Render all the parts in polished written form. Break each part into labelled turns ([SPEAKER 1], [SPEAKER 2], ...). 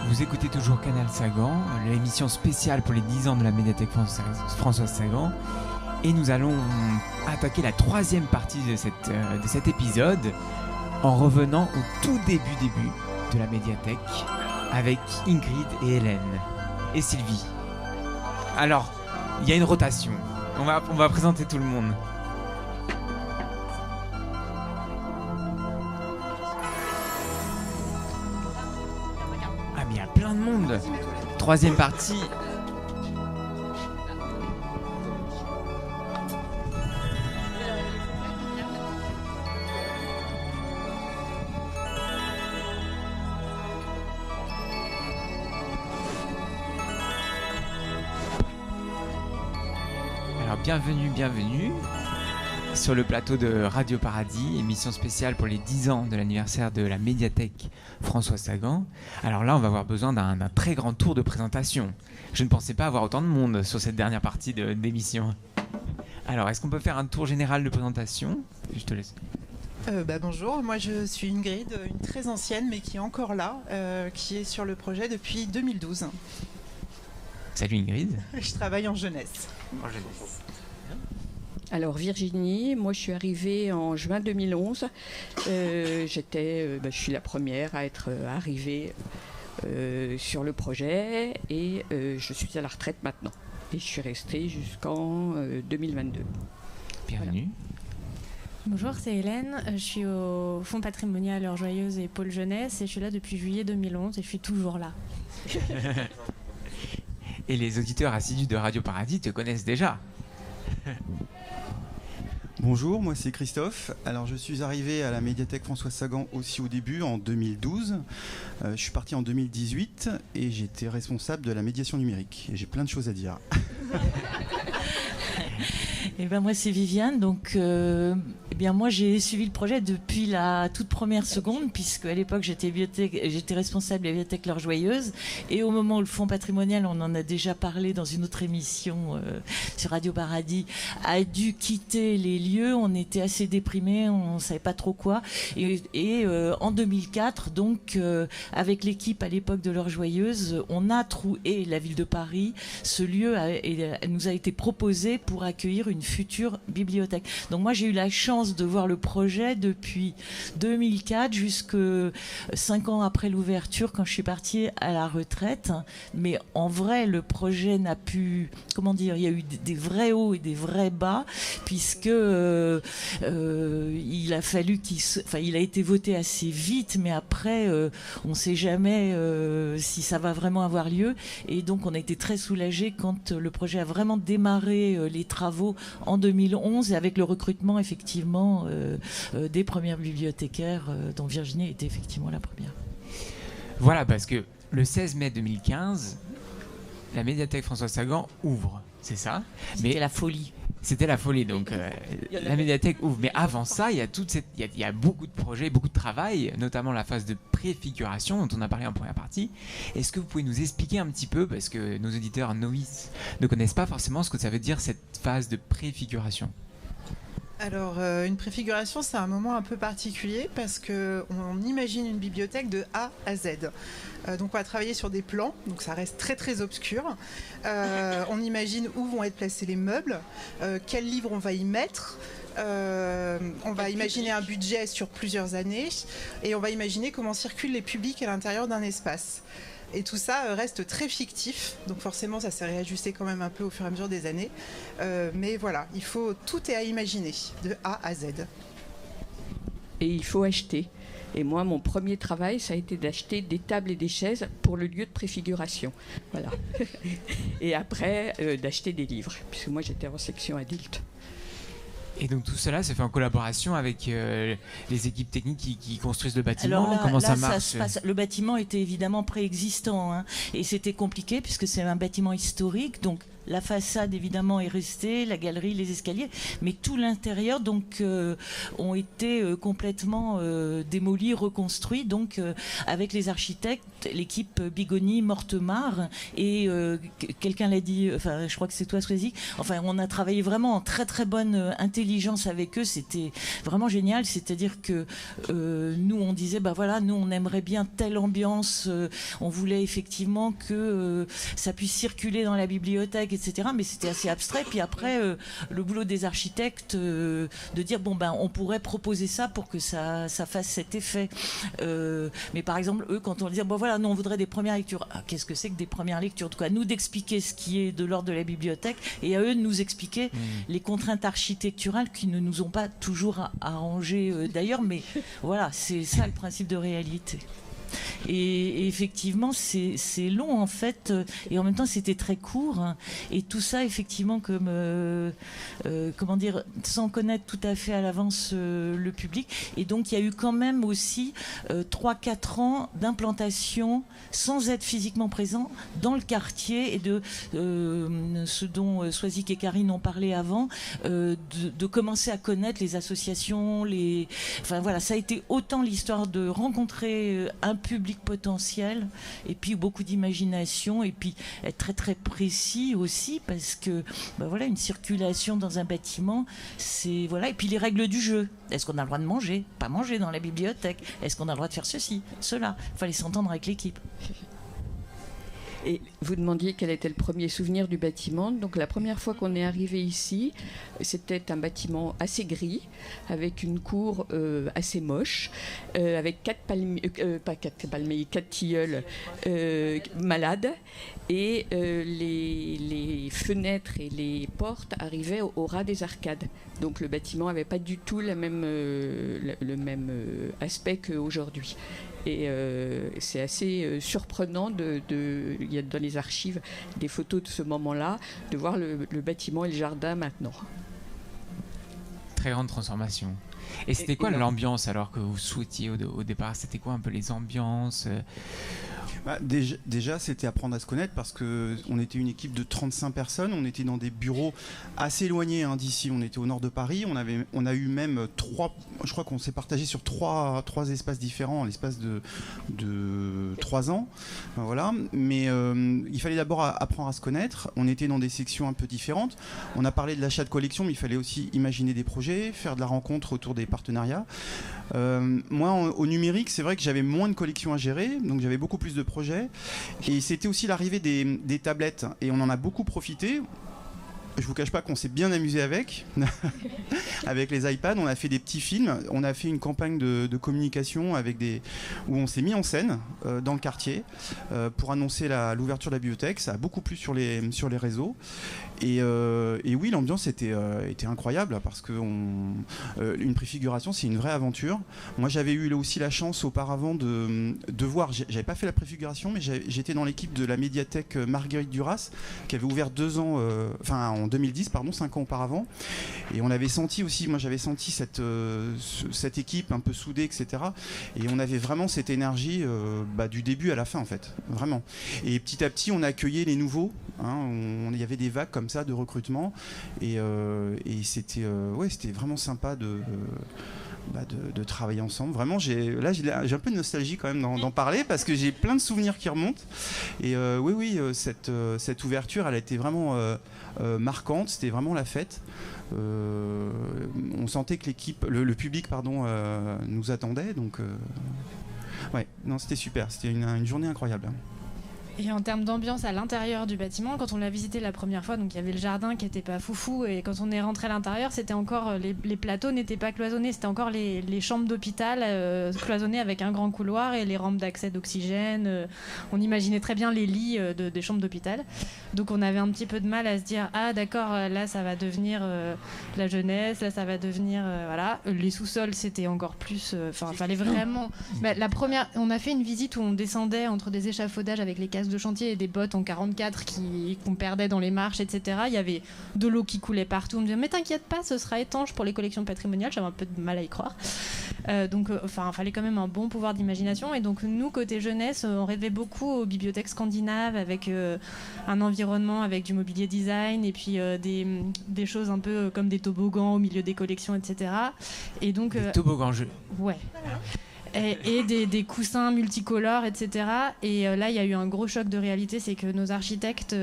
[SPEAKER 1] Vous écoutez toujours Canal Sagan, l'émission spéciale pour les 10 ans de la médiathèque Françoise Sagan. Et nous allons attaquer la troisième partie de cet épisode en revenant au tout début de la médiathèque avec Ingrid et Hélène et Sylvie. Alors, il y a une rotation. On va présenter tout le monde. Ah mais il y a plein de monde. Troisième partie. Bienvenue sur le plateau de Radio Paradis, émission spéciale pour les 10 ans de l'anniversaire de la médiathèque Françoise Sagan. Alors là, on va avoir besoin d'un très grand tour de présentation. Je ne pensais pas avoir autant de monde sur cette dernière partie d'émission. Alors, est-ce qu'on peut faire un tour général de présentation ? Je te laisse.
[SPEAKER 2] Bonjour, moi je suis Ingrid, une très ancienne mais qui est encore là, qui est sur le projet depuis 2012.
[SPEAKER 1] Salut Ingrid.
[SPEAKER 2] Je travaille en jeunesse.
[SPEAKER 3] Alors Virginie, moi je suis arrivée en juin 2011. Je suis la première à être arrivée sur le projet et je suis à la retraite maintenant. Et je suis restée jusqu'en 2022.
[SPEAKER 1] Bienvenue.
[SPEAKER 4] Voilà. Bonjour, c'est Hélène. Je suis au Fonds patrimonial Heures Joyeuses et Pôle Jeunesse et je suis là depuis juillet 2011 et je suis toujours là.
[SPEAKER 1] Et les auditeurs assidus de Radio Paradis te connaissent déjà.
[SPEAKER 5] Bonjour, moi c'est Christophe. Alors je suis arrivé à la médiathèque Françoise Sagan aussi au début, en 2012. Je suis parti en 2018 et j'étais responsable de la médiation numérique. Et j'ai plein de choses à dire.
[SPEAKER 6] Et ben moi c'est Viviane, donc moi j'ai suivi le projet depuis la toute première seconde, puisque à l'époque j'étais responsable de la bibliothèque L'Heure Joyeuse, et au moment où le fonds patrimonial, on en a déjà parlé dans une autre émission sur Radio Paradis, a dû quitter les lieux, on était assez déprimés, on savait pas trop quoi, et en 2004 donc avec l'équipe à l'époque de L'Heure Joyeuse, on a trouvé la ville de Paris, ce lieu nous a été proposé pour accueillir une future bibliothèque. Donc moi j'ai eu la chance de voir le projet depuis 2004 jusque 5 ans après l'ouverture, quand je suis partie à la retraite. Mais en vrai le projet n'a pu, il y a eu des vrais hauts et des vrais bas, puisque il a fallu il a été voté assez vite, mais après on ne sait jamais si ça va vraiment avoir lieu, et donc on a été très soulagés quand le projet a vraiment démarré les travaux en 2011, et avec le recrutement effectivement des premières bibliothécaires, dont Virginie était effectivement la première.
[SPEAKER 1] Voilà, parce que le 16 mai 2015, la médiathèque Françoise Sagan ouvre, c'est ça ?
[SPEAKER 6] C'était la folie.
[SPEAKER 1] C'était la folie, donc la médiathèque ouvre. Mais avant ça, il y a beaucoup de projets, beaucoup de travail, notamment la phase de préfiguration dont on a parlé en première partie. Est-ce que vous pouvez nous expliquer un petit peu, parce que nos auditeurs novices ne connaissent pas forcément ce que ça veut dire, cette phase de préfiguration ?
[SPEAKER 2] Alors, une préfiguration, c'est un moment un peu particulier parce qu'on imagine une bibliothèque de A à Z. Donc, on va travailler sur des plans, donc ça reste très très obscur. On imagine où vont être placés les meubles, quels livres on va y mettre. On va imaginer un budget sur plusieurs années et on va imaginer comment circulent les publics à l'intérieur d'un espace. Et tout ça reste très fictif, donc forcément ça s'est réajusté quand même un peu au fur et à mesure des années. Mais voilà, tout est à imaginer, de A à Z.
[SPEAKER 3] Et il faut acheter. Et moi, mon premier travail, ça a été d'acheter des tables et des chaises pour le lieu de préfiguration. Voilà. Et après, d'acheter des livres, puisque moi j'étais en section adulte.
[SPEAKER 1] Et donc tout cela se fait en collaboration avec les équipes techniques qui construisent le bâtiment.
[SPEAKER 6] Alors
[SPEAKER 1] comment ça marche ?
[SPEAKER 6] Le bâtiment était évidemment préexistant, et c'était compliqué puisque c'est un bâtiment historique. Donc la façade évidemment est restée, la galerie, les escaliers, mais tout l'intérieur donc ont été complètement démolis, reconstruits, donc avec les architectes, l'équipe Bigoni, Mortemart, et quelqu'un l'a dit, enfin je crois que c'est toi Swazik, enfin on a travaillé vraiment en très très bonne intelligence avec eux, c'était vraiment génial, c'est-à-dire que nous on disait bah voilà, nous on aimerait bien telle ambiance, on voulait effectivement que ça puisse circuler dans la bibliothèque, etc., mais c'était assez abstrait, puis après le boulot des architectes de dire bon ben on pourrait proposer ça pour que ça fasse cet effet, mais par exemple eux quand on leur dit bon voilà, nous on voudrait des premières lectures, qu'est-ce que c'est que des premières lectures, en tout cas nous d'expliquer ce qui est de l'ordre de la bibliothèque et à eux de nous expliquer les contraintes architecturales qui ne nous ont pas toujours arrangé d'ailleurs, mais voilà, c'est ça le principe de réalité. Et effectivement c'est long en fait, et en même temps c'était très court, hein, et tout ça effectivement comme comment dire, sans connaître tout à fait à l'avance le public, et donc il y a eu quand même aussi 3-4 ans d'implantation sans être physiquement présent dans le quartier, et de ce dont Swazik et Karine ont parlé avant, de commencer à connaître les associations, enfin voilà, ça a été autant l'histoire de rencontrer un public potentiel, et puis beaucoup d'imagination, et puis être très très précis aussi, parce que ben voilà, une circulation dans un bâtiment, c'est voilà, et puis les règles du jeu. Est-ce qu'on a le droit de manger, pas manger dans la bibliothèque, est-ce qu'on a le droit de faire ceci, cela, il fallait s'entendre avec l'équipe.
[SPEAKER 3] Et vous demandiez quel était le premier souvenir du bâtiment. Donc la première fois qu'on est arrivé ici, c'était un bâtiment assez gris, avec une cour assez moche, avec 4 tilleuls malades, et les fenêtres et les portes arrivaient au ras des arcades. Donc le bâtiment n'avait pas du tout le même aspect qu'aujourd'hui. Et c'est assez surprenant il y a dans les archives des photos de ce moment-là, de voir le bâtiment et le jardin maintenant.
[SPEAKER 1] Très grande transformation. Et c'était quoi l'ambiance alors que vous souhaitiez au départ? C'était quoi un peu les ambiances?
[SPEAKER 5] Déjà, c'était apprendre à se connaître, parce qu'on était une équipe de 35 personnes, on était dans des bureaux assez éloignés d'ici, on était au nord de Paris, on a eu même je crois qu'on s'est partagé sur trois espaces différents en l'espace de 3 ans, voilà. Mais il fallait d'abord apprendre à se connaître, on était dans des sections un peu différentes, on a parlé de l'achat de collection, mais il fallait aussi imaginer des projets, faire de la rencontre autour des partenariats. Moi, au numérique, c'est vrai que j'avais moins de collections à gérer, donc j'avais beaucoup plus de projets, et c'était aussi l'arrivée des tablettes, et on en a beaucoup profité. Je vous cache pas qu'on s'est bien amusé avec les iPads. On a fait des petits films, on a fait une campagne de communication où on s'est mis en scène dans le quartier pour annoncer l'ouverture de la bibliothèque. Ça a beaucoup plu sur les réseaux, et oui, l'ambiance était incroyable, parce que une préfiguration, c'est une vraie aventure. Moi, j'avais eu aussi la chance auparavant de voir, j'avais pas fait la préfiguration, mais j'étais dans l'équipe de la médiathèque Marguerite Duras, qui avait ouvert 2 ans, en 2010, 5 ans auparavant, et on avait senti aussi, moi j'avais senti cette équipe un peu soudée, etc., et on avait vraiment cette énergie du début à la fin, en fait, vraiment. Et petit à petit, on a accueilli les nouveaux, il y avait des vagues comme ça de recrutement, et c'était vraiment sympa de travailler ensemble. Vraiment, j'ai un peu de nostalgie quand même d'en parler, parce que j'ai plein de souvenirs qui remontent. Et cette ouverture, elle a été vraiment marquante. C'était vraiment la fête. On sentait que le public, nous attendait. Donc, c'était super. C'était une journée incroyable.
[SPEAKER 4] Et en termes d'ambiance à l'intérieur du bâtiment, quand on l'a visité la première fois, donc il y avait le jardin qui n'était pas foufou, et quand on est rentré à l'intérieur, c'était encore les plateaux n'étaient pas cloisonnés, c'était encore les chambres d'hôpital cloisonnées avec un grand couloir et les rampes d'accès d'oxygène. On imaginait très bien les lits des chambres d'hôpital. Donc on avait un petit peu de mal à se dire d'accord, là ça va devenir la jeunesse, là ça va devenir voilà. Les sous-sols c'était encore plus. Fallait vraiment. La première, on a fait une visite où on descendait entre des échafaudages avec les cases casques de chantier et des bottes en 44 qu'on perdait dans les marches, etc. Il y avait de l'eau qui coulait partout. On me disait mais t'inquiète pas, ce sera étanche pour les collections patrimoniales. J'avais un peu de mal à y croire. Donc fallait quand même un bon pouvoir d'imagination. Et donc nous, côté jeunesse, on rêvait beaucoup aux bibliothèques scandinaves avec un environnement avec du mobilier design et puis des choses un peu comme des toboggans au milieu des collections, etc. Et donc
[SPEAKER 1] des toboggans,
[SPEAKER 4] ouais. Et des coussins multicolores, etc. Et là, il y a eu un gros choc de réalité, c'est que nos architectes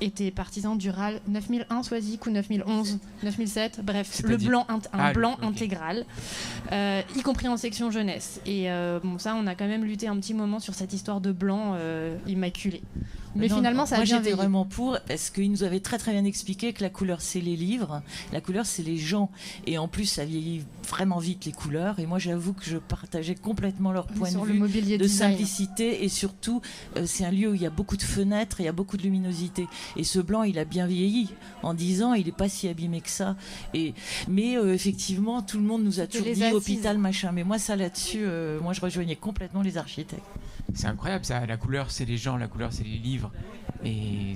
[SPEAKER 4] étaient partisans du RAL 9001 Soisic ou 9011, 9007, bref, le blanc, blanc okay. Intégral, y compris en section jeunesse. Et ça, on a quand même lutté un petit moment sur cette histoire de blanc immaculé. Mais
[SPEAKER 6] non,
[SPEAKER 4] finalement, ça a bien
[SPEAKER 6] Moi, j'étais
[SPEAKER 4] veillé.
[SPEAKER 6] vraiment pour, parce qu'ils nous avaient très très bien expliqué que la couleur, c'est les livres, la couleur, c'est les gens. Et en plus, ça vieillit vraiment vite, les couleurs. Et moi, j'avoue que je partageais complètement leur point
[SPEAKER 4] sur
[SPEAKER 6] de
[SPEAKER 4] le
[SPEAKER 6] vue
[SPEAKER 4] mobilier
[SPEAKER 6] de
[SPEAKER 4] design.
[SPEAKER 6] simplicité. Et surtout, c'est un lieu où il y a beaucoup de fenêtres et il y a beaucoup de luminosité. Et ce blanc, il a bien vieilli. En 10 ans, il n'est pas si abîmé que ça. Mais effectivement, tout le monde nous a toujours dit hôpital, machin. Mais moi, ça là-dessus, moi, je rejoignais complètement les architectes.
[SPEAKER 1] C'est incroyable ça, la couleur c'est les gens, la couleur c'est les livres. Et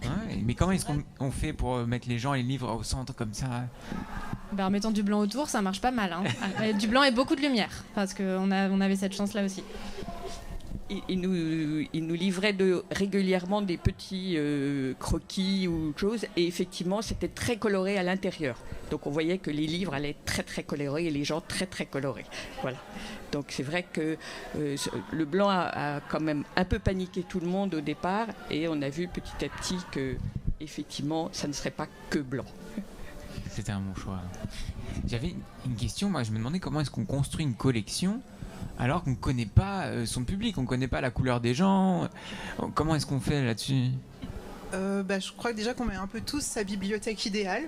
[SPEAKER 1] ouais, mais comment est-ce qu'on fait pour mettre les gens et les livres au centre comme ça?
[SPEAKER 4] En mettant du blanc autour, ça marche pas mal. Du blanc et beaucoup de lumière, parce qu'on avait cette chance-là aussi.
[SPEAKER 3] Il nous livrait régulièrement des petits croquis ou choses, et effectivement c'était très coloré à l'intérieur. Donc on voyait que les livres allaient très très colorés et les gens très très colorés. Voilà. Donc c'est vrai que le blanc a quand même un peu paniqué tout le monde au départ, et on a vu petit à petit que effectivement ça ne serait pas que blanc.
[SPEAKER 1] C'était un bon choix. J'avais une question, moi je me demandais comment est-ce qu'on construit une collection alors qu'on ne connaît pas son public, on ne connaît pas la couleur des gens. Comment est-ce qu'on fait là-dessus?
[SPEAKER 2] Je crois que déjà qu'on met un peu tous sa bibliothèque idéale.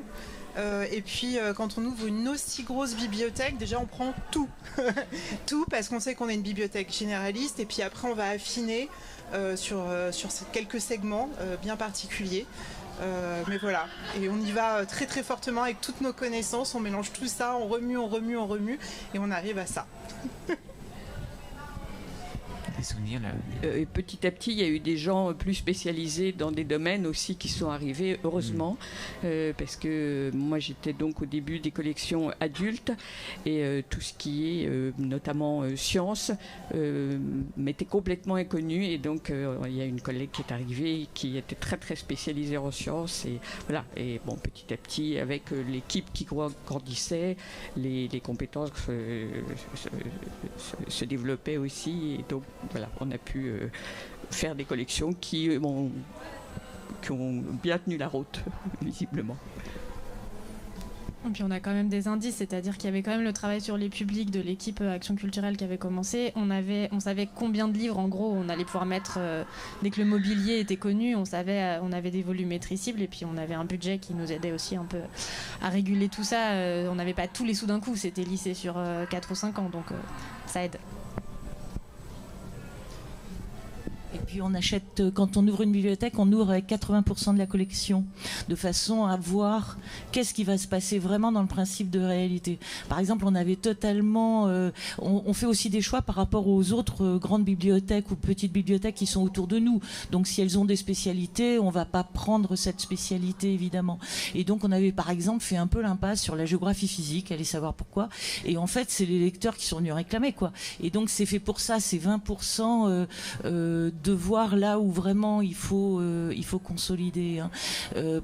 [SPEAKER 2] Et puis quand on ouvre une aussi grosse bibliothèque, déjà on prend tout. Tout, parce qu'on sait qu'on a une bibliothèque généraliste, et puis après on va affiner sur quelques segments bien particuliers. Mais voilà, et on y va très très fortement avec toutes nos connaissances, on mélange tout ça, on remue, et on arrive à ça.
[SPEAKER 1] Des souvenirs là.
[SPEAKER 3] Petit à petit, il y a eu des gens plus spécialisés dans des domaines aussi qui sont arrivés, heureusement, parce que moi j'étais donc au début des collections adultes, et tout ce qui est notamment sciences m'était complètement inconnu, et donc il y a une collègue qui est arrivée qui était très très spécialisée en sciences, et voilà, et bon, petit à petit avec l'équipe qui grandissait, les compétences se développaient aussi, et donc voilà, on a pu faire des collections qui ont bien tenu la route, visiblement.
[SPEAKER 4] Et puis on a quand même des indices, c'est-à-dire qu'il y avait quand même le travail sur les publics de l'équipe Action Culturelle qui avait commencé. On savait combien de livres, en gros, on allait pouvoir mettre dès que le mobilier était connu. On avait des volumétrices-cibles, et puis on avait un budget qui nous aidait aussi un peu à réguler tout ça. On n'avait pas tous les sous d'un coup, c'était lissé sur 4 ou 5 ans, donc ça aide.
[SPEAKER 6] Et puis on achète, quand on ouvre une bibliothèque, on ouvre avec 80% de la collection, de façon à voir qu'est-ce qui va se passer vraiment dans le principe de réalité. Par exemple, on avait totalement... on fait aussi des choix par rapport aux autres grandes bibliothèques ou petites bibliothèques qui sont autour de nous. Donc si elles ont des spécialités, on ne va pas prendre cette spécialité, évidemment. Et donc on avait par exemple fait un peu l'impasse sur la géographie physique, allez savoir pourquoi. Et en fait, c'est les lecteurs qui sont venus réclamer, quoi. Et donc c'est fait pour ça, c'est 20% de voir là où vraiment il faut consolider.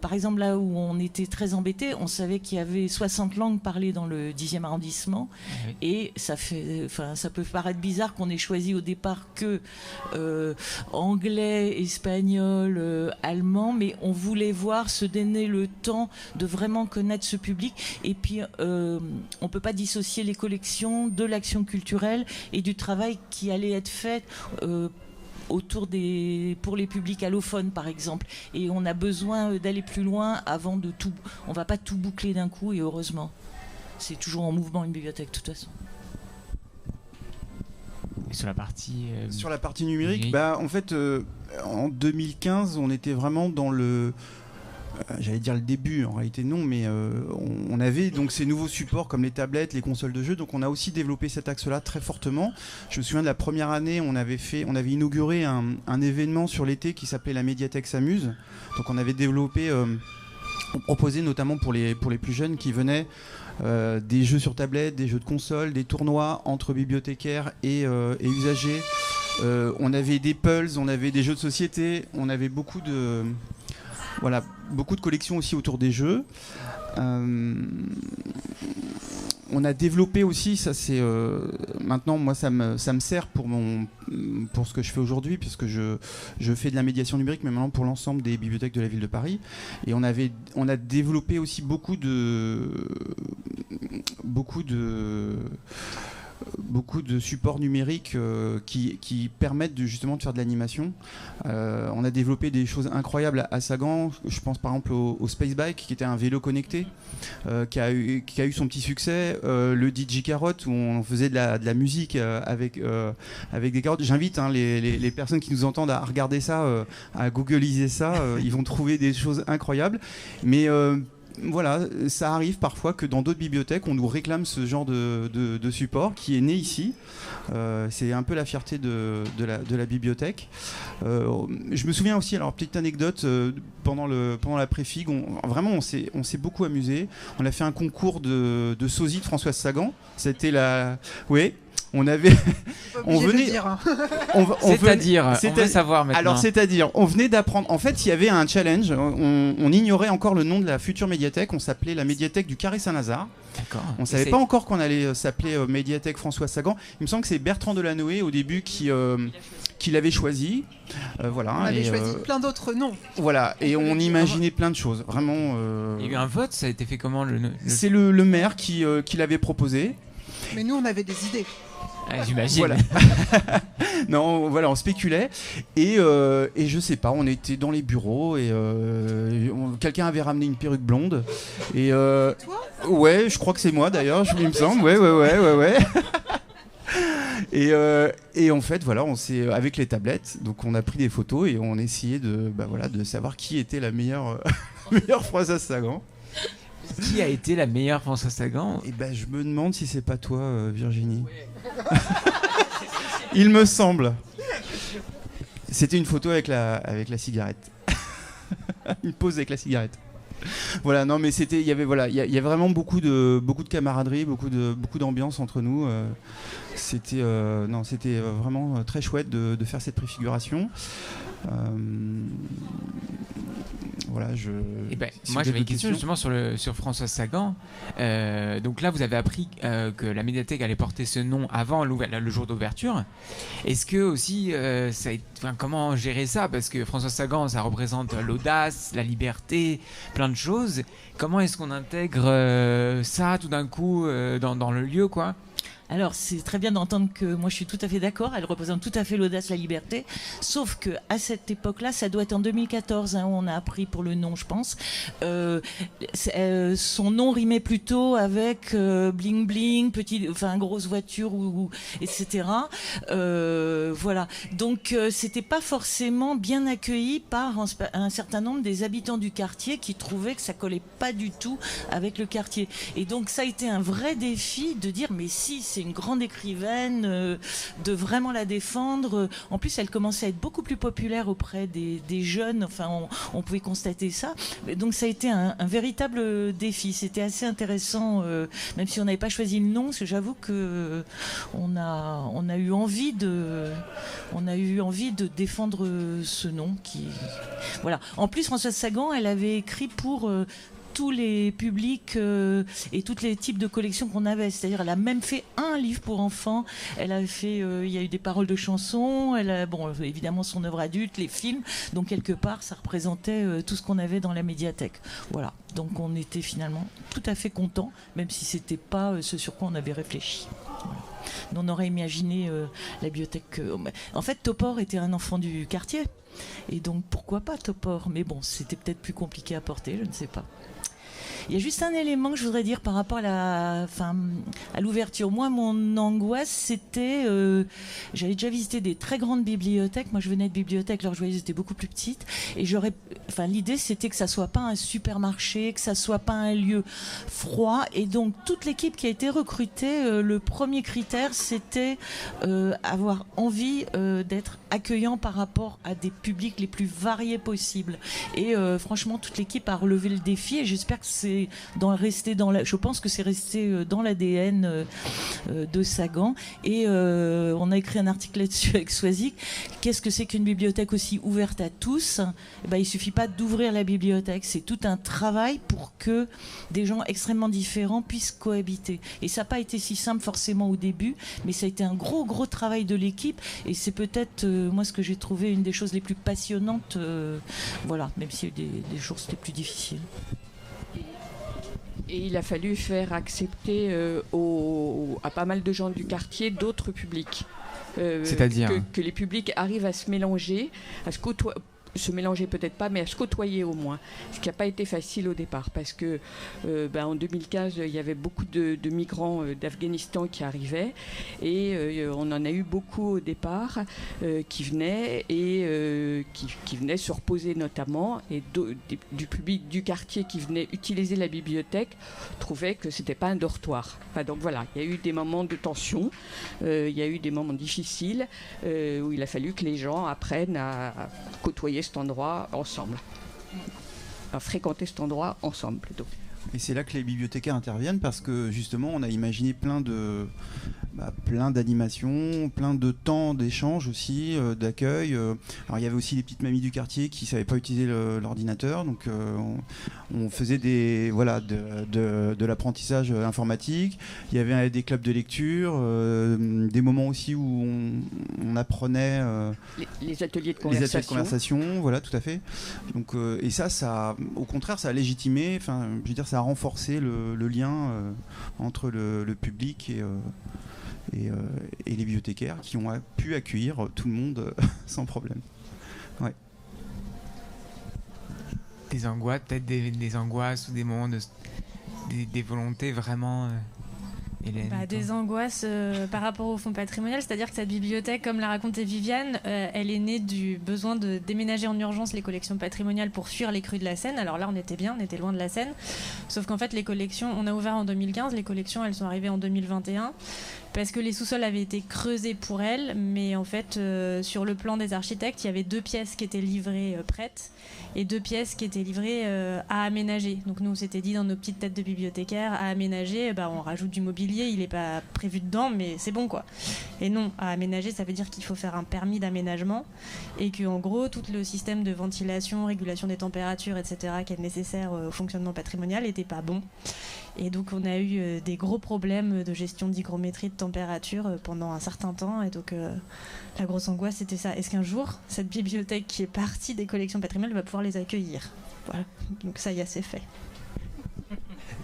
[SPEAKER 6] Par exemple, là où on était très embêtés, on savait qu'il y avait 60 langues parlées dans le 10e arrondissement. Oui. Et ça peut paraître bizarre qu'on ait choisi au départ que anglais, espagnol, allemand, mais on voulait se donner le temps de vraiment connaître ce public. Et puis, on ne peut pas dissocier les collections de l'action culturelle et du travail qui allait être fait pour les publics allophones, par exemple. Et on a besoin d'aller plus loin avant de tout. On ne va pas tout boucler d'un coup, et heureusement. C'est toujours en mouvement, une bibliothèque, de toute façon.
[SPEAKER 1] Et sur la partie...
[SPEAKER 5] Sur la partie numérique, en fait, en 2015, on était vraiment dans j'allais dire le début, en réalité non, mais on avait donc ces nouveaux supports comme les tablettes, les consoles de jeux, donc on a aussi développé cet axe-là très fortement. Je me souviens de la première année, on avait inauguré un événement sur l'été qui s'appelait la médiathèque s'amuse. Donc on avait développé, on proposait notamment pour les plus jeunes qui venaient des jeux sur tablette, des jeux de console, des tournois entre bibliothécaires et usagers. On avait des pulls, on avait des jeux de société, on avait beaucoup de collections aussi autour des jeux. On a développé aussi, ça c'est maintenant moi ça me sert pour ce que je fais aujourd'hui, puisque je fais de la médiation numérique, mais maintenant pour l'ensemble des bibliothèques de la ville de Paris. Et on a développé aussi beaucoup de supports numériques qui permettent justement de faire de l'animation. On a développé des choses incroyables à Sagan. Je pense par exemple au Space Bike, qui était un vélo connecté, qui a eu son petit succès. Le DJ Carotte, où on faisait de la musique avec des carottes. J'invite les personnes qui nous entendent à regarder ça, à googliser ça. Ils vont trouver des choses incroyables. Mais voilà, ça arrive parfois que dans d'autres bibliothèques, on nous réclame ce genre de support qui est né ici. C'est un peu la fierté de la bibliothèque. Je me souviens aussi, alors petite anecdote, pendant la préfig, on s'est beaucoup amusé. On a fait un concours de sosie de Françoise Sagan. C'était oui. On avait, on venait,
[SPEAKER 1] c'est-à-dire, on veut savoir maintenant.
[SPEAKER 5] Alors, c'est-à-dire, on venait d'apprendre. En fait, il y avait un challenge. On ignorait encore le nom de la future médiathèque. On s'appelait la médiathèque du Carré Saint-Lazare.
[SPEAKER 1] D'accord.
[SPEAKER 5] On savait pas encore qu'on allait s'appeler médiathèque François Sagan. Il me semble que c'est Bertrand Delanoë au début qui l'avait choisi. Voilà.
[SPEAKER 2] On avait choisi plein d'autres noms.
[SPEAKER 5] Voilà. Et on imaginait plein de choses. Vraiment.
[SPEAKER 1] Il y a eu un vote. Ça a été fait comment
[SPEAKER 5] C'est le maire qui l'avait proposé.
[SPEAKER 2] Mais nous, on avait des idées.
[SPEAKER 1] Ah, j'imagine.
[SPEAKER 5] Voilà. Non, voilà, on spéculait et je sais pas, on était dans les bureaux et quelqu'un avait ramené une perruque blonde et
[SPEAKER 2] Toi ?
[SPEAKER 5] Ouais, je crois que c'est moi d'ailleurs, il me semble. Ouais. Et en fait, voilà, on s'est avec les tablettes, donc on a pris des photos et on essayait de savoir qui était la meilleure Françoise Sagan.
[SPEAKER 1] Qui a été la meilleure Françoise Sagan ?
[SPEAKER 5] Et je me demande si c'est pas toi, Virginie. Ouais. Il me semble. C'était une photo avec la cigarette. Une pause avec la cigarette. Voilà, non mais il y avait vraiment beaucoup de camaraderie, beaucoup d'ambiance entre nous. C'était vraiment très chouette de faire cette préfiguration. Voilà,
[SPEAKER 1] moi j'avais une question justement sur Françoise Sagan. Donc là vous avez appris que la médiathèque allait porter ce nom avant le jour d'ouverture. Est-ce que aussi comment gérer ça, parce que Françoise Sagan ça représente l'audace, la liberté, plein de choses. Comment est-ce qu'on intègre ça tout d'un coup dans le lieu, quoi ?
[SPEAKER 6] Alors, c'est très bien d'entendre que moi je suis tout à fait d'accord, elle représente tout à fait l'audace, la liberté, sauf que à cette époque-là, ça doit être en 2014 où on a appris pour le nom, je pense. Son nom rimait plutôt avec bling bling, grosse voiture etc. Voilà. Donc c'était pas forcément bien accueilli par un certain nombre des habitants du quartier qui trouvaient que ça collait pas du tout avec le quartier. Et donc ça a été un vrai défi de dire mais si, c'est une grande écrivaine, de vraiment la défendre. En plus, elle commençait à être beaucoup plus populaire auprès des jeunes. Enfin, on pouvait constater ça. Donc, ça a été un véritable défi. C'était assez intéressant, même si on n'avait pas choisi le nom. Parce que j'avoue que on a eu envie de défendre ce nom. Voilà. En plus, Françoise Sagan, elle avait écrit pour tous les publics et tous les types de collections qu'on avait. C'est-à-dire, elle a même fait un livre pour enfants. Elle a fait, il y a eu des paroles de chansons. Elle a, évidemment, son œuvre adulte, les films. Donc, quelque part, ça représentait tout ce qu'on avait dans la médiathèque. Voilà. Donc, on était finalement tout à fait contents, même si c'était pas ce sur quoi on avait réfléchi. Voilà. On aurait imaginé la bibliothèque. En fait, Topor était un enfant du quartier. Et donc, pourquoi pas Topor ? Mais bon, c'était peut-être plus compliqué à porter, je ne sais pas. Il y a juste un élément que je voudrais dire par rapport à l'ouverture. Moi, mon angoisse, c'était... j'avais déjà visité des très grandes bibliothèques. Moi, je venais de bibliothèques, leurs joyeuses étaient beaucoup plus petites. Et l'idée, c'était que ça soit pas un supermarché, que ça soit pas un lieu froid. Et donc, toute l'équipe qui a été recrutée, le premier critère, c'était avoir envie d'être accueillant par rapport à des publics les plus variés possibles. Et franchement, toute l'équipe a relevé le défi et j'espère que c'est je pense que c'est resté dans l'ADN de Sagan. Et on a écrit un article là-dessus avec Swazik. Qu'est-ce que c'est qu'une bibliothèque aussi ouverte à tous? Il suffit pas d'ouvrir la bibliothèque, c'est tout un travail pour que des gens extrêmement différents puissent cohabiter. Et ça n'a pas été si simple forcément au début, mais ça a été un gros travail de l'équipe et c'est peut-être moi ce que j'ai trouvé une des choses les plus passionnantes, même s'il y a eu des jours c'était plus difficile.
[SPEAKER 3] Et il a fallu faire accepter à pas mal de gens du quartier d'autres publics.
[SPEAKER 1] C'est-à-dire
[SPEAKER 3] que les publics arrivent à se mélanger, se mélanger peut-être pas, mais à se côtoyer au moins. Ce qui n'a pas été facile au départ, parce que en 2015, il y avait beaucoup de migrants d'Afghanistan qui arrivaient, et on en a eu beaucoup au départ qui venaient et qui venaient se reposer notamment, et du public du quartier qui venait utiliser la bibliothèque trouvaient que c'était pas un dortoir. Donc voilà, il y a eu des moments de tension, il y a eu des moments difficiles où il a fallu que les gens apprennent à côtoyer cet endroit ensemble, à fréquenter cet endroit ensemble plutôt.
[SPEAKER 5] Et c'est là que les bibliothécaires interviennent parce que justement on a imaginé plein d'animations, plein de temps d'échange aussi, d'accueil. Alors il y avait aussi les petites mamies du quartier qui ne savaient pas utiliser l'ordinateur, donc on faisait de l'apprentissage informatique. Il y avait des clubs de lecture, des moments aussi où on apprenait
[SPEAKER 3] les ateliers de conversation.
[SPEAKER 5] Les ateliers de conversation, voilà, tout à fait. Donc, et ça, au contraire, ça a légitimé, je veux dire, ça a renforcé le lien entre le public et les bibliothécaires qui ont pu accueillir tout le monde sans problème. Ouais.
[SPEAKER 1] Des angoisses, peut-être des angoisses ou des moments des volontés vraiment... Hélène,
[SPEAKER 4] des angoisses par rapport au fonds patrimonial, c'est-à-dire que cette bibliothèque, comme l'a raconté Viviane, elle est née du besoin de déménager en urgence les collections patrimoniales pour fuir les crues de la Seine. Alors là, on était loin de la Seine, sauf qu'en fait, les collections, on a ouvert en 2015, les collections, elles sont arrivées en 2021, parce que les sous-sols avaient été creusés pour elles, mais en fait, sur le plan des architectes, il y avait 2 pièces qui étaient livrées prêtes, et 2 pièces qui étaient livrées à aménager. Donc nous, on s'était dit dans nos petites têtes de bibliothécaires, à aménager, on rajoute du mobilier, il n'est pas prévu dedans, mais c'est bon quoi. Et non, à aménager, ça veut dire qu'il faut faire un permis d'aménagement, et qu'en gros, tout le système de ventilation, régulation des températures, etc., qui est nécessaire au fonctionnement patrimonial, n'était pas bon. Et donc on a eu des gros problèmes de gestion d'hygrométrie de température pendant un certain temps. Et donc la grosse angoisse, c'était ça. Est-ce qu'un jour, cette bibliothèque qui est partie des collections patrimoniales va pouvoir les accueillir? Voilà. Donc ça y est, c'est fait.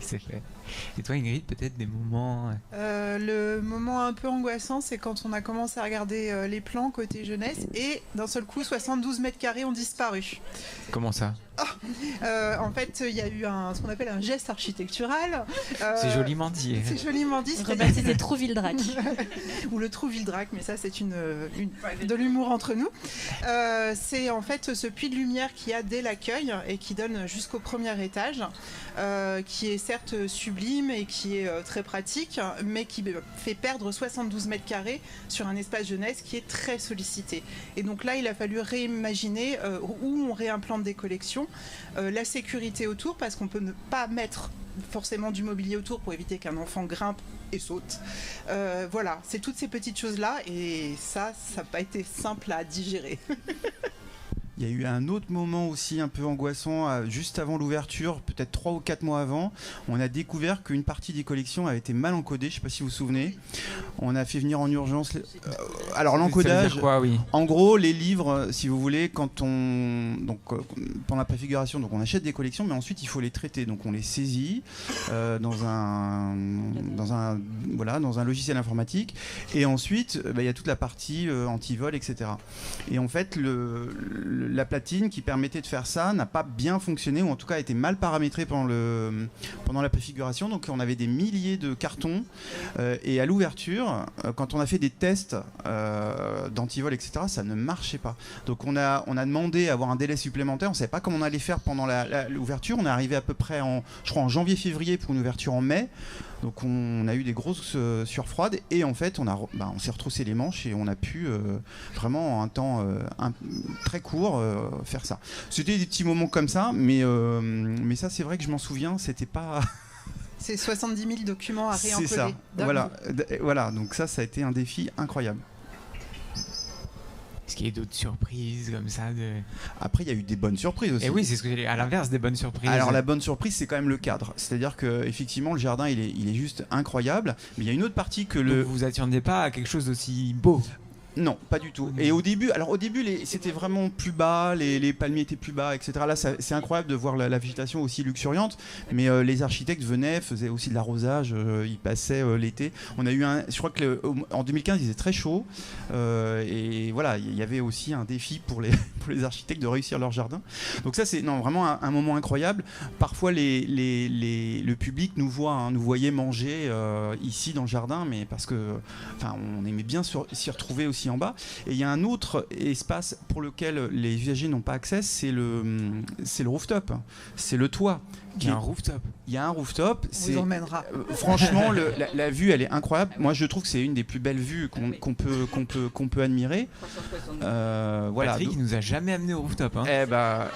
[SPEAKER 1] C'est fait. Et toi, Ingrid, peut-être des moments...
[SPEAKER 2] Le moment un peu angoissant, c'est quand on a commencé à regarder les plans côté jeunesse et d'un seul coup, 72 mètres carrés ont disparu.
[SPEAKER 1] Comment ça?
[SPEAKER 2] En fait, il y a eu ce qu'on appelle un geste architectural.
[SPEAKER 1] C'est joliment dit.
[SPEAKER 2] C'est joliment dit.
[SPEAKER 4] C'était Trouville-Drac.
[SPEAKER 2] Ou le Trouville-Drac, mais ça, c'est de l'humour entre nous. C'est en fait ce puits de lumière qu'il y a dès l'accueil et qui donne jusqu'au premier étage, qui est certes sublime et qui est très pratique, mais qui fait perdre 72 mètres carrés sur un espace jeunesse qui est très sollicité. Et donc là, il a fallu réimaginer où on réimplante des collections, la sécurité autour, parce qu'on peut ne pas mettre forcément du mobilier autour pour éviter qu'un enfant grimpe et saute. Voilà, c'est toutes ces petites choses-là, et ça n'a pas été simple à digérer.
[SPEAKER 5] Il y a eu un autre moment aussi un peu angoissant, juste avant l'ouverture, peut-être 3 ou 4 mois avant. On a découvert qu'une partie des collections avait été mal encodée, je ne sais pas si vous vous souvenez. On a fait venir en urgence... Alors l'encodage,
[SPEAKER 1] ça veut dire quoi, oui.
[SPEAKER 5] En gros, les livres, si vous voulez, pendant la préfiguration, donc on achète des collections, mais ensuite il faut les traiter. Donc on les saisit dans un logiciel informatique, et ensuite il y a toute la partie anti-vol, etc. Et en fait, la platine qui permettait de faire ça n'a pas bien fonctionné, ou en tout cas a été mal paramétrée pendant la préfiguration. Donc on avait des milliers de cartons, et à l'ouverture, quand on a fait des tests d'antivol, etc., ça ne marchait pas. Donc on a demandé à avoir un délai supplémentaire. On ne savait pas comment on allait faire pendant l'ouverture. On est arrivé à peu près en janvier-février pour une ouverture en mai. Donc on a eu des grosses sueurs froides, et en fait on s'est retroussé les manches et on a pu vraiment en un temps très court faire ça. C'était des petits moments comme ça, mais ça c'est vrai que je m'en souviens, c'était pas...
[SPEAKER 2] C'est 70 000 documents à réencoder.
[SPEAKER 5] C'est ça, voilà, donc ça a été un défi incroyable.
[SPEAKER 1] Est-ce qu'il y a d'autres surprises comme ça
[SPEAKER 5] Après, il y a eu des bonnes surprises aussi.
[SPEAKER 1] Et oui, c'est ce que j'ai à l'inverse des bonnes surprises.
[SPEAKER 5] Alors la bonne surprise, c'est quand même le cadre. C'est-à-dire que effectivement, le jardin, il est juste incroyable. Mais il y a une autre partie que
[SPEAKER 1] Donc vous vous attendiez pas à quelque chose d'aussi beau?
[SPEAKER 5] Non, pas du tout. Et au début, c'était vraiment plus bas, les palmiers étaient plus bas, etc. Là, c'est incroyable de voir la végétation aussi luxuriante. Mais les architectes venaient, faisaient aussi de l'arrosage, ils passaient l'été. On a eu je crois que en 2015, il faisait très chaud. Et voilà, il y avait aussi un défi pour les architectes de réussir leur jardin. Donc ça, c'est vraiment un moment incroyable. Parfois, le public nous voyait manger ici dans le jardin, mais parce que, on aimait bien s'y retrouver aussi en bas. Et il y a un autre espace pour lequel les usagers n'ont pas accès, c'est le rooftop, c'est le toit.
[SPEAKER 1] Il y a un rooftop.
[SPEAKER 5] Il y a un rooftop.
[SPEAKER 2] On vous emmènera.
[SPEAKER 5] Franchement, la vue, elle est incroyable. Moi, je trouve que c'est une des plus belles vues qu'on peut admirer. Voilà.
[SPEAKER 1] Patrick, il nous a jamais amené au rooftop. Hein.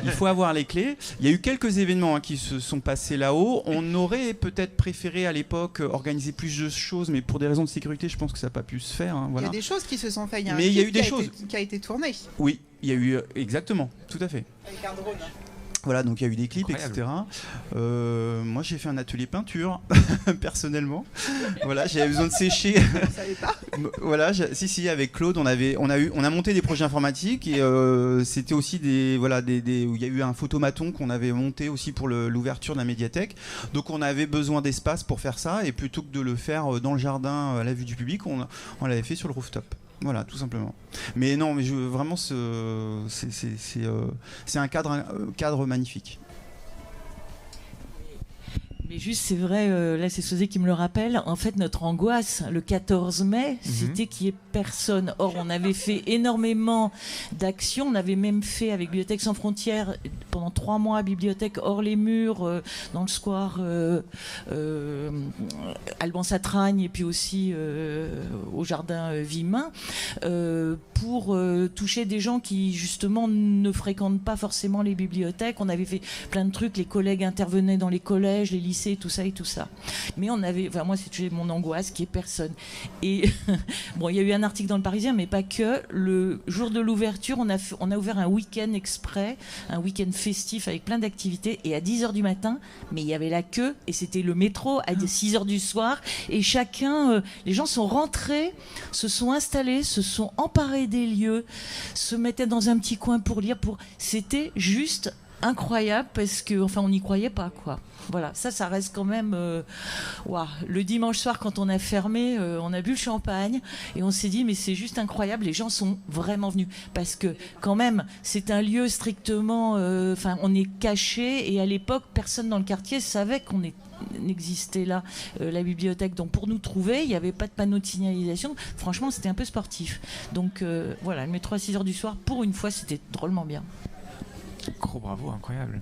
[SPEAKER 5] Il faut avoir les clés. Il y a eu quelques événements qui se sont passés là-haut. On aurait peut-être préféré à l'époque organiser plus de choses, mais pour des raisons de sécurité, je pense que ça n'a pas pu se faire. Hein, voilà.
[SPEAKER 2] Il y a des choses qui se sont faites. Il y a
[SPEAKER 5] mais il y a eu des choses
[SPEAKER 2] qui a été tourné.
[SPEAKER 5] Oui, il y a eu exactement, tout à fait.
[SPEAKER 2] Avec un drone.
[SPEAKER 5] Voilà, donc il y a eu des clips,
[SPEAKER 1] incroyable.
[SPEAKER 5] etc. Moi, j'ai fait un atelier peinture, personnellement. Voilà, j'avais besoin de sécher.
[SPEAKER 2] Vous savez pas.
[SPEAKER 5] Voilà, si, avec Claude, on a monté des projets informatiques, et c'était aussi où il y a eu un photomaton qu'on avait monté aussi pour l'ouverture de la médiathèque. Donc, on avait besoin d'espace pour faire ça, et plutôt que de le faire dans le jardin à la vue du public, on l'avait fait sur le rooftop. Voilà, tout simplement. Mais non, mais vraiment, c'est un cadre magnifique.
[SPEAKER 6] Mais juste, c'est vrai, là c'est Sosé qui me le rappelle, en fait notre angoisse le 14 mai, c'était qu'il n'y ait personne. Or on avait fait énormément d'actions, on avait même fait avec Bibliothèque sans frontières pendant 3 mois, bibliothèque hors les murs, dans le square Alban-Satragne, et puis aussi au jardin Vimain, pour toucher des gens qui justement ne fréquentent pas forcément les bibliothèques. On avait fait plein de trucs, les collègues intervenaient dans les collèges, les lycées, tout ça. Mais on avait, moi c'est mon angoisse, qui est personne. Et bon, il y a eu un article dans le Parisien, mais pas que. Le jour de l'ouverture, on a ouvert un week-end exprès, un week-end festif avec plein d'activités, et à 10h du matin, mais il y avait la queue, et c'était le métro à 6h du soir, et chacun, les gens sont rentrés, se sont installés, se sont emparés des lieux, se mettaient dans un petit coin pour lire, c'était juste incroyable, parce que on n'y croyait pas, quoi. Voilà, ça reste quand même le dimanche soir, quand on a fermé, on a bu le champagne et on s'est dit mais c'est juste incroyable, les gens sont vraiment venus, parce que quand même c'est un lieu strictement on est caché, et à l'époque personne dans le quartier savait qu'on n'existait là, la bibliothèque. Donc pour nous trouver, il n'y avait pas de panneau de signalisation. Franchement, c'était un peu sportif. Donc voilà, le métro à 6h du soir, pour une fois, c'était drôlement bien.
[SPEAKER 1] Gros bravo, incroyable.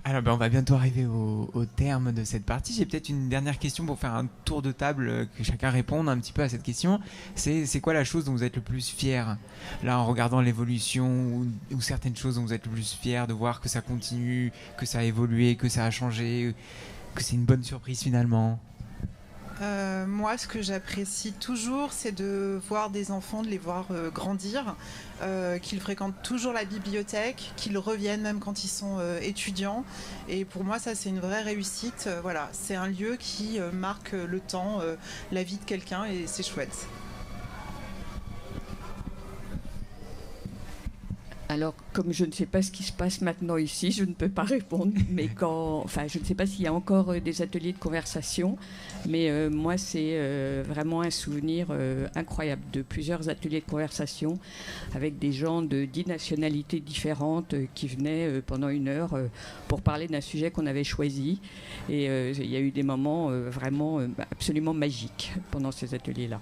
[SPEAKER 1] Alors on va bientôt arriver au terme de cette partie. J'ai peut-être une dernière question pour faire un tour de table, que chacun réponde un petit peu à cette question. C'est quoi la chose dont vous êtes le plus fier, là, en regardant l'évolution, ou certaines choses dont vous êtes le plus fier de voir que ça continue, que ça a évolué, que ça a changé, que c'est une bonne surprise finalement?
[SPEAKER 2] Moi, ce que j'apprécie toujours, c'est de voir des enfants, de les voir grandir, qu'ils fréquentent toujours la bibliothèque, qu'ils reviennent même quand ils sont étudiants. Et pour moi, ça, c'est une vraie réussite. Voilà, c'est un lieu qui marque le temps, la vie de quelqu'un, et c'est chouette.
[SPEAKER 3] Alors, comme je ne sais pas ce qui se passe maintenant ici, je ne peux pas répondre. Mais je ne sais pas s'il y a encore des ateliers de conversation. Mais moi, c'est vraiment un souvenir incroyable de plusieurs ateliers de conversation avec des gens de 10 nationalités différentes qui venaient pendant 1 heure pour parler d'un sujet qu'on avait choisi. Et il y a eu des moments vraiment absolument magiques pendant ces ateliers-là.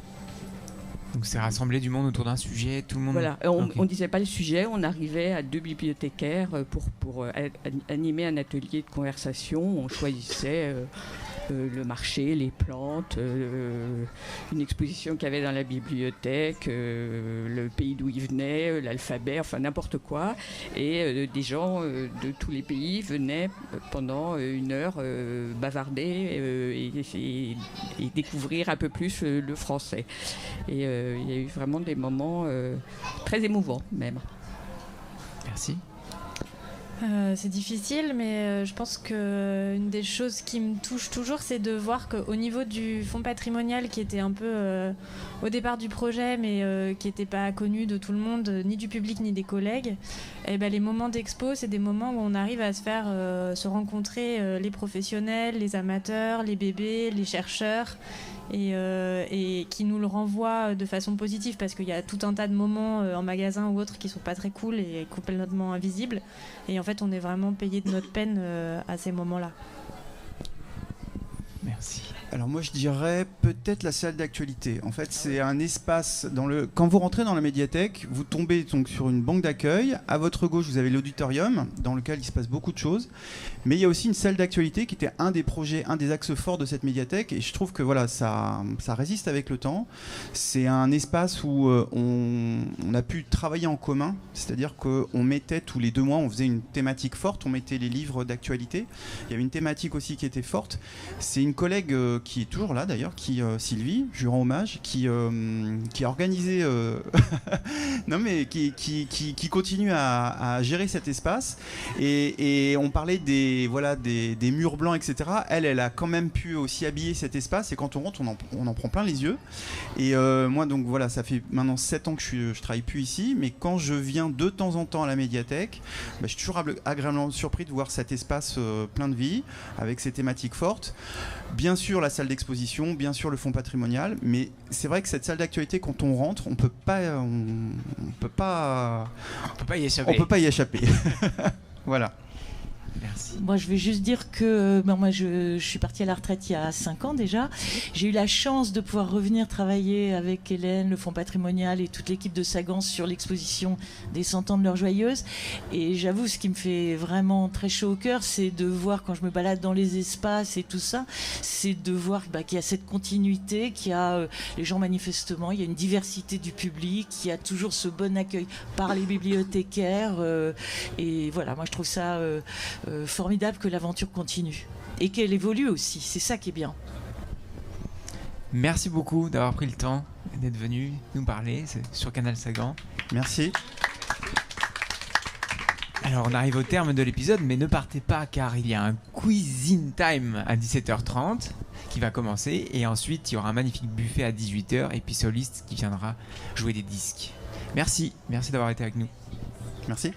[SPEAKER 1] Donc c'est rassembler du monde autour d'un sujet, tout le monde...
[SPEAKER 3] Voilà, on ne disait pas le sujet, on arrivait à 2 bibliothécaires pour animer un atelier de conversation. On choisissait le marché, les plantes, une exposition qu'il y avait dans la bibliothèque, le pays d'où ils venaient, l'alphabet, enfin n'importe quoi. Et des gens de tous les pays venaient pendant 1 heure bavarder et découvrir un peu plus le français. Et il y a eu vraiment des moments très émouvants même.
[SPEAKER 1] Merci.
[SPEAKER 4] C'est difficile, mais je pense qu'une des choses qui me touche toujours, c'est de voir qu'au niveau du fonds patrimonial, qui était un peu au départ du projet, mais qui n'était pas connu de tout le monde, ni du public, ni des collègues, et ben, les moments d'expo, c'est des moments où on arrive à se rencontrer les professionnels, les amateurs, les bébés, les chercheurs, et qui nous le renvoient de façon positive, parce qu'il y a tout un tas de moments en magasin ou autres qui sont pas très cool et complètement invisibles. Et en fait, on est vraiment payé de notre peine à ces moments-là.
[SPEAKER 1] Merci.
[SPEAKER 5] Alors moi je dirais peut-être la salle d'actualité. En fait c'est un espace quand vous rentrez dans la médiathèque, vous tombez donc sur une banque d'accueil. À votre gauche vous avez l'auditorium dans lequel il se passe beaucoup de choses. Mais il y a aussi une salle d'actualité qui était un des projets, un des axes forts de cette médiathèque. Et je trouve que voilà, ça résiste avec le temps. C'est un espace où on a pu travailler en commun. C'est-à-dire qu'on mettait tous les 2 mois, on faisait une thématique forte. On mettait les livres d'actualité. Il y avait une thématique aussi qui était forte. C'est une collègue qui est toujours là d'ailleurs, Sylvie, je lui rends hommage, qui a organisé, non mais qui continue à gérer cet espace. Et on parlait des murs blancs, etc. Elle a quand même pu aussi habiller cet espace. Et quand on rentre, on en prend plein les yeux. Et moi donc voilà, ça fait maintenant 7 ans que je travaille plus ici, mais quand je viens de temps en temps à la médiathèque, je suis toujours agréablement surpris de voir cet espace plein de vie, avec ces thématiques fortes. Bien sûr la salle d'exposition, bien sûr le fonds patrimonial, mais c'est vrai que cette salle d'actualité, quand on rentre, on peut pas y échapper. Voilà.
[SPEAKER 1] Merci.
[SPEAKER 6] Moi, je vais juste dire que moi, je suis partie à la retraite il y a 5 ans déjà. J'ai eu la chance de pouvoir revenir travailler avec Hélène, le Fonds patrimonial et toute l'équipe de Sagan sur l'exposition des 100 ans de l'heure joyeuse. Et j'avoue, ce qui me fait vraiment très chaud au cœur, c'est de voir, quand je me balade dans les espaces et tout ça, c'est de voir qu'il y a cette continuité, qu'il y a les gens manifestement, il y a une diversité du public, qu'il y a toujours ce bon accueil par les bibliothécaires. Et voilà, moi, je trouve ça formidable que l'aventure continue et qu'elle évolue aussi, c'est ça qui est bien.
[SPEAKER 1] Merci beaucoup d'avoir pris le temps d'être venu nous parler sur Canal Sagan.
[SPEAKER 5] Merci.
[SPEAKER 1] Alors on arrive au terme de l'épisode, mais ne partez pas car il y a un quiz-in time à 17h30 qui va commencer, et ensuite il y aura un magnifique buffet à 18h et puis Soliste qui viendra jouer des disques. Merci d'avoir été avec nous.
[SPEAKER 5] Merci.